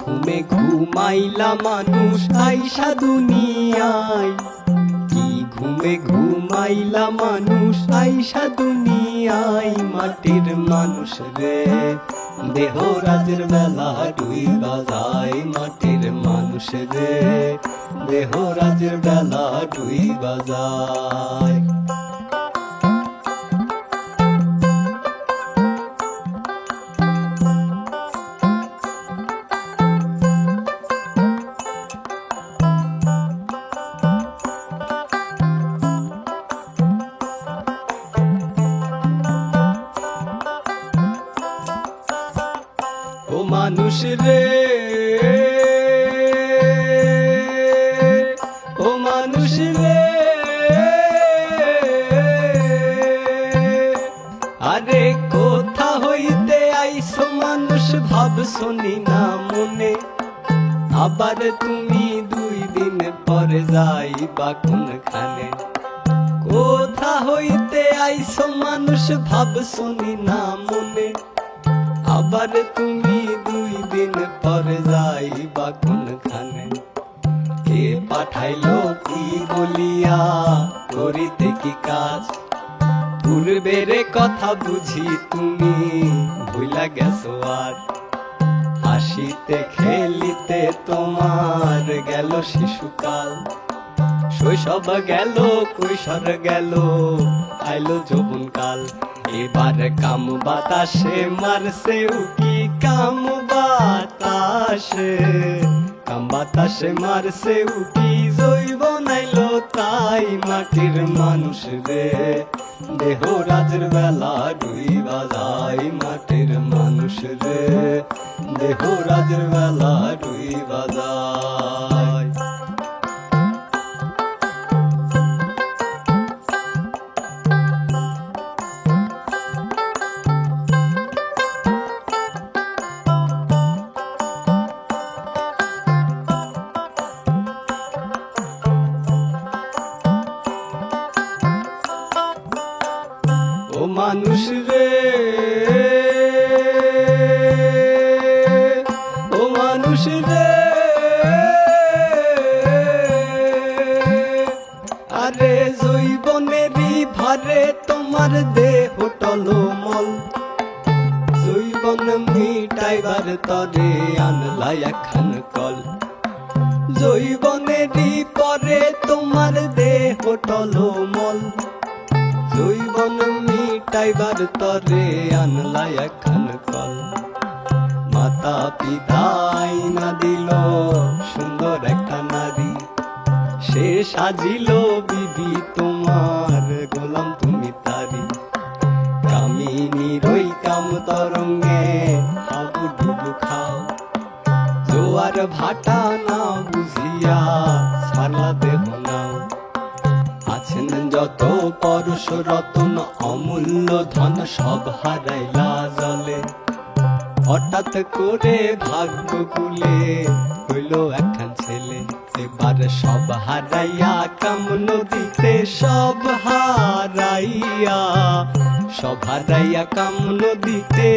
ঘুমে ঘুমাইলা মানুষ আইসা দুনিয়ায়, কি ঘুমে ঘুমাইলা মানুষ আইসা দুনিয়ায়। মাটির মানুষ রে দেহ রাজের বেলা ডুইবা যায়, মাটির মানুষ রে দেহ রাজের বেলা ডুইবা যায়। ও মানুষ রে, ও মানুষ রে, আরে কোথা হইতে আইছো মানুষ ভাবছো নি না মনে, আবার তুমি 2 দিন পরে যাইবা কোনখানে। কোথা হইতে আইছো মানুষ ভাবছো নি না মনে, আবার তুমি 2 দিন পরে যাইবা কোনখানে। কে পাঠাইলো কি বলিয়া করিতে কি কাজ, পূর্বের কথা বুঝি তুমি ভুলা গেছো আর। হাসিতে খেলিতে তোমার গেল শিশুকাল, শৈশব গেল কৈশোর গেল আইলো যৌবনকাল। এবার কাম বাতাসে মারছে উকি, কাম বাতাসে মারছে উকি, জৈবন আইলো তাই। মাটির মানুষ রে দেহ রাজের বেলা ডুইবা যায়, মাটির মানুষ রে দেহ রাজের বেলা ডুইবা যায়। ও মানুষ রে, ও মানুষ রে, আরে জৈবনেরই ভারে তোমার দেহ টলমল, জৈবন মিটাইবার তরে আনলা একখান কল। জৈবনেরই পরে তোমার দেহ টলমল, জৈবন মিটাইবার তরে আনলা একখান কল। মাতা পিতাই না দিল সুন্দর একটা নারী, সে সাজিল বিবি তোমার গোলাম তুমি তারি। কামিনীর ওই কাম তরঙ্গে হাবুডুবু খাও, জোয়ার ভাটা না বুঝিয়া সারলা দেহ নাও। আছেন যত পরশ রতন অমূল্য ধন সব হারাইলা জলে, হঠাৎ করে ভাগ্য কুলে হইল একখান ছেলে। এবার সব হারাইয়া কাম নদীতে, সব হারাইয়া কাম নদীতে।